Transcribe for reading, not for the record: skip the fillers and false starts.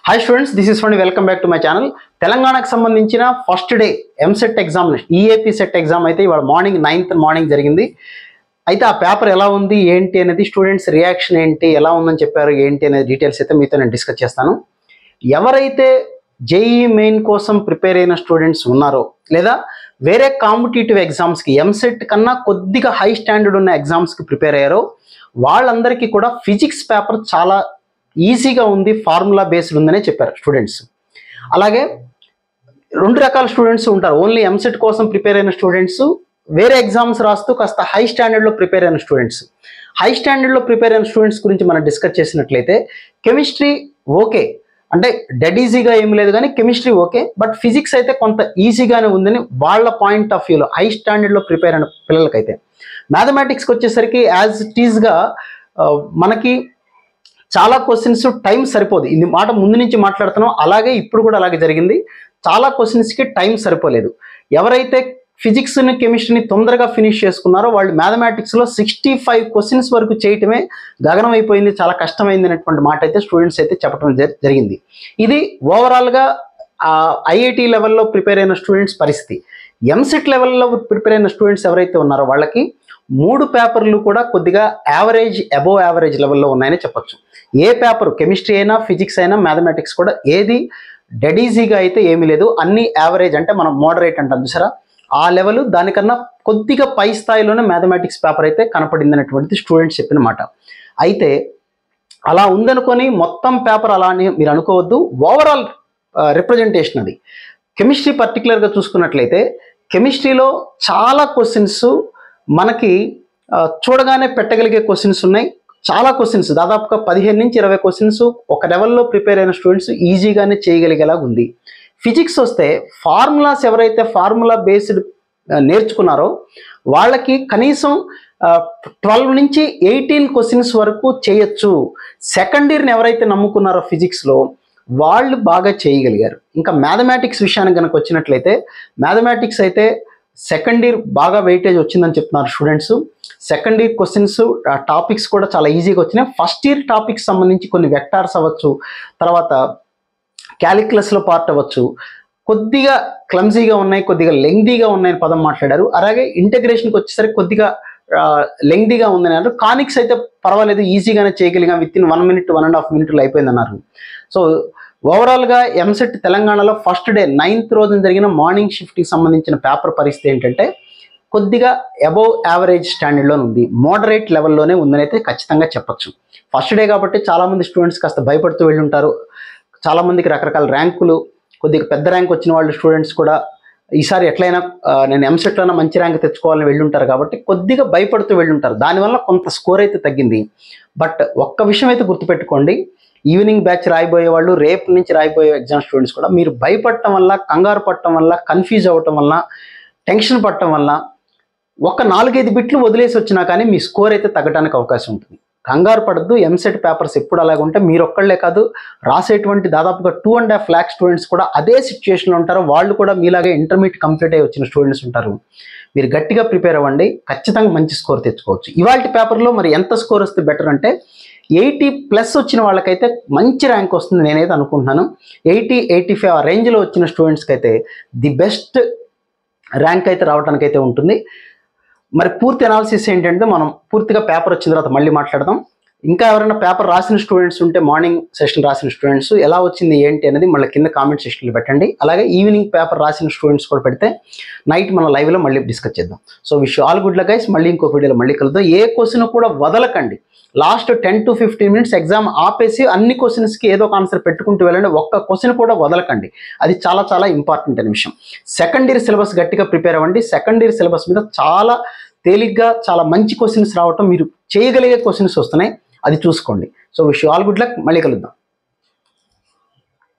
Hi students, this is Fundi. Welcome back to my channel. తెలంగాణకు సంబంధించిన first day EAMCET examination, EAP CET exam అయితే ఇవాళ morning 9th morning జరిగింది. అయితే ఆ పేపర్ ఎలా ఉంది ఏంటి అనేది, స్టూడెంట్స్ రియాక్షన్ ఏంటి, ఎలా ఉందని చెప్పారు ఏంటి అనేది డీటెయిల్స్ అయితే మీతో నేను డిస్కస్ చేస్తాను. ఎవరైతే జేఈ మెయిన్ కోసం ప్రిపేర్ అయిన స్టూడెంట్స్ ఉన్నారో, లేదా వేరే కాంపిటేటివ్ ఎగ్జామ్స్కి ఎంసెట్ కన్నా కొద్దిగా హై స్టాండర్డ్ ఉన్న ఎగ్జామ్స్కి ప్రిపేర్ అయ్యారో వాళ్ళందరికీ కూడా ఫిజిక్స్ పేపర్ చాలా ఈజీగా ఉంది, ఫార్ములా బేస్డ్ ఉందనే చెప్పారు స్టూడెంట్స్. అలాగే రెండు రకాల స్టూడెంట్స్ ఉంటారు. ఓన్లీ ఎంసెట్ కోసం ప్రిపేర్ అయిన స్టూడెంట్స్, వేరే ఎగ్జామ్స్ రాస్తూ కాస్త హై స్టాండర్డ్లో ప్రిపేర్ అయిన స్టూడెంట్స్. హై స్టాండర్డ్లో ప్రిపేర్ అయిన స్టూడెంట్స్ గురించి మనం డిస్కస్ చేసినట్లయితే కెమిస్ట్రీ ఓకే, అంటే డెడ్ ఈజీగా ఏమి లేదు కానీ కెమిస్ట్రీ ఓకే, బట్ ఫిజిక్స్ అయితే కొంత ఈజీగానే ఉందని వాళ్ళ పాయింట్ ఆఫ్ వ్యూలో హై స్టాండర్డ్లో ప్రిపేర్ అయిన పిల్లలకైతే. మ్యాథమెటిక్స్కి వచ్చేసరికి యాజ్ ఇట్ ఈజ్గా మనకి చాలా క్వశ్చన్స్ టైం సరిపోదు. ఇది మాట ముందు నుంచి మాట్లాడుతున్నాం, అలాగే ఇప్పుడు కూడా అలాగే జరిగింది. చాలా క్వశ్చన్స్కి టైం సరిపోలేదు. ఎవరైతే ఫిజిక్స్ని కెమిస్ట్రీని తొందరగా ఫినిష్ చేసుకున్నారో వాళ్ళు మ్యాథమెటిక్స్లో 65 క్వశ్చన్స్ వరకు చేయటమే గగనం అయిపోయింది, చాలా కష్టమైంది అనేటువంటి మాట అయితే స్టూడెంట్స్ అయితే చెప్పడం జరిగింది. ఇది ఓవరాల్గా ఐఐటి లెవెల్లో ప్రిపేర్ అయిన స్టూడెంట్స్ పరిస్థితి. ఎంసెట్ లెవెల్లో ప్రిపేర్ అయిన స్టూడెంట్స్ ఎవరైతే ఉన్నారో వాళ్ళకి 3 పేపర్లు కూడా కొద్దిగా యావరేజ్, అబోవ్ యావరేజ్ లెవెల్లో ఉన్నాయని చెప్పొచ్చు. ఏ పేపర్, కెమిస్ట్రీ అయినా ఫిజిక్స్ అయినా మ్యాథమెటిక్స్ కూడా ఏది డెడ్ ఈజీగా అయితే ఏమీ లేదు, అన్ని యావరేజ్, అంటే మనం మోడరేట్ అంటాం చూసారా, ఆ లెవెల్, దానికన్నా కొద్దిగా పై స్థాయిలోనే మ్యాథమెటిక్స్ పేపర్ అయితే కనపడింది అనేటువంటిది స్టూడెంట్స్ చెప్పిన మాట. అయితే అలా ఉందనుకొని మొత్తం పేపర్ అలా అని మీరు అనుకోవద్దు. ఓవరాల్ రిప్రజెంటేషన్ అది. కెమిస్ట్రీ పర్టికులర్గా చూసుకున్నట్లయితే కెమిస్ట్రీలో చాలా క్వశ్చన్స్ మనకి చూడగానే పెట్టగలిగే క్వశ్చన్స్ ఉన్నాయి. చాలా క్వశ్చన్స్, దాదాపుగా 15 నుంచి 20 క్వశ్చన్స్ ఒక లెవెల్లో ప్రిపేర్ అయిన స్టూడెంట్స్ ఈజీగానే చేయగలిగేలాగా ఉంది. ఫిజిక్స్ వస్తే ఫార్ములాస్, ఎవరైతే ఫార్ములా బేస్డ్ నేర్చుకున్నారో వాళ్ళకి కనీసం 12 నుంచి 18 క్వశ్చన్స్ వరకు చేయొచ్చు. సెకండ్ ఇయర్ని ఎవరైతే నమ్ముకున్నారో ఫిజిక్స్లో వాళ్ళు బాగా చేయగలిగారు. ఇంకా మ్యాథమెటిక్స్ విషయానికి కనుక వచ్చినట్లయితే మ్యాథమెటిక్స్ అయితే సెకండ్ ఇయర్ బాగా వెయిటేజ్ వచ్చిందని చెప్తున్నారు students. Second year questions topics కూడా చాలా ఈజీగా వచ్చినాయి. ఫస్ట్ ఇయర్ టాపిక్స్ సంబంధించి కొన్ని వెక్టార్స్ అవ్వచ్చు, తర్వాత క్యాలిక్యులస్లో పార్ట్ అవ్వచ్చు, కొద్దిగా క్లమ్జీగా ఉన్నాయి, కొద్దిగా లెంగ్దీగా ఉన్నాయని పదం మాట్లాడారు. అలాగే ఇంటెగ్రేషన్కి వచ్చేసరికి కొద్దిగా లెంగ్దీగా ఉందని అన్నారు. కానిక్స్ అయితే పర్వాలేదు, ఈజీగానే చేయగలిగాం, విత్ ఇన్ 1 minute 1.5 minutes అయిపోయింది అన్నారు. సో ఓవరాల్గా ఎంసెట్ తెలంగాణలో ఫస్ట్ డే 9th రోజున జరిగిన మార్నింగ్ షిఫ్ట్కి సంబంధించిన పేపర్ పరిస్థితి ఏంటంటే కొద్దిగా అబోవ్ యావరేజ్ స్టాండర్డ్లో ఉంది, మోడరేట్ లెవెల్లోనే ఉందని అయితే ఖచ్చితంగా చెప్పచ్చు. ఫస్ట్ డే కాబట్టి చాలామంది స్టూడెంట్స్ కాస్త భయపడుతూ వెళ్ళి ఉంటారు. చాలామందికి రకరకాల ర్యాంకులు, కొద్దిగా పెద్ద ర్యాంక్ వచ్చిన వాళ్ళు స్టూడెంట్స్ కూడా ఈసారి ఎట్లయినా నేను ఎంసెట్లోనే మంచి ర్యాంక్ తెచ్చుకోవాలని వెళ్ళుంటారు కాబట్టి కొద్దిగా భయపడుతూ వెళ్ళుంటారు. దానివల్ల కొంత స్కోర్ అయితే తగ్గింది. బట్ ఒక్క విషయం అయితే గుర్తుపెట్టుకోండి, ఈవినింగ్ బ్యాచ్ రాయిపోయే వాళ్ళు, రేపు నుంచి రాయిపోయే ఎగ్జామ్ స్టూడెంట్స్ కూడా మీరు భయపడటం వల్ల, కంగారు పడటం వల్ల, కన్ఫ్యూజ్ అవ్వటం వల్ల, టెన్షన్ పడటం వల్ల ఒక 4-5 బిట్లు వదిలేసి వచ్చినా కానీ మీ స్కోర్ అయితే తగ్గడానికి అవకాశం ఉంటుంది. కంగారు పడద్దు. ఎంసెట్ పేపర్స్ ఎప్పుడు అలాగే ఉంటే మీరు ఒక్కళ్ళే కాదు, రాసేటువంటి దాదాపుగా 2.5 lakh స్టూడెంట్స్ కూడా అదే సిచ్యువేషన్లో ఉంటారు. వాళ్ళు కూడా మీలాగే ఇంటర్మీడియట్ కంప్లీట్ అయ్యి వచ్చిన స్టూడెంట్స్ ఉంటారు. మీరు గట్టిగా ప్రిపేర్ అవ్వండి, ఖచ్చితంగా మంచి స్కోర్ తెచ్చుకోవచ్చు. ఇవాళ పేపర్లో మరి ఎంత స్కోర్ వస్తే బెటర్ అంటే 80+ వచ్చిన వాళ్ళకైతే మంచి ర్యాంక్ వస్తుంది నేనైతే అనుకుంటున్నాను. 80-85 ఆ రేంజ్లో వచ్చిన స్టూడెంట్స్కి అయితే ది బెస్ట్ ర్యాంక్ అయితే రావడానికి అయితే ఉంటుంది. మరి పూర్తి అనాలిసిస్ ఏంటంటే మనం పూర్తిగా పేపర్ వచ్చిన తర్వాత మళ్ళీ మాట్లాడదాం. ఇంకా ఎవరైనా పేపర్ రాసిన స్టూడెంట్స్ ఉంటే, మార్నింగ్ సెషన్ రాసిన స్టూడెంట్స్ ఎలా వచ్చింది ఏంటి అనేది మళ్ళీ కింద కామెంట్ సెక్షన్లో పెట్టండి. అలాగే ఈవినింగ్ పేపర్ రాసిన స్టూడెంట్స్ కూడా పెడితే నైట్ మన లైవ్లో మళ్ళీ డిస్కస్ చేద్దాం. So wish all good luck guys. మళ్ళీ ఇంకో వీడియోలో మళ్ళీ కలుద్దాం. ఏ క్వశ్చన్ కూడా వదలకండి. లాస్ట్ 10 to 15 minutes ఎగ్జామ్ ఆపేసి అన్ని క్వశ్చన్స్కి ఏదో ఒక ఆన్సర్ పెట్టుకుంటూ వెళ్ళండి. ఒక్క క్వశ్చన్ కూడా వదలకండి. అది చాలా చాలా ఇంపార్టెంట్ అనే విషయం. సెకండ్ ఇయర్ సిలబస్ గట్టిగా ప్రిపేర్ అవ్వండి. సెకండ్ ఇయర్ సిలబస్ మీద చాలా తేలిగ్గా చాలా మంచి క్వశ్చన్స్ రావటం, మీరు చేయగలిగే క్వశ్చన్స్ వస్తున్నాయి, అది చూసుకోండి. So wish all good luck. మళ్ళీ కలుద్దాం.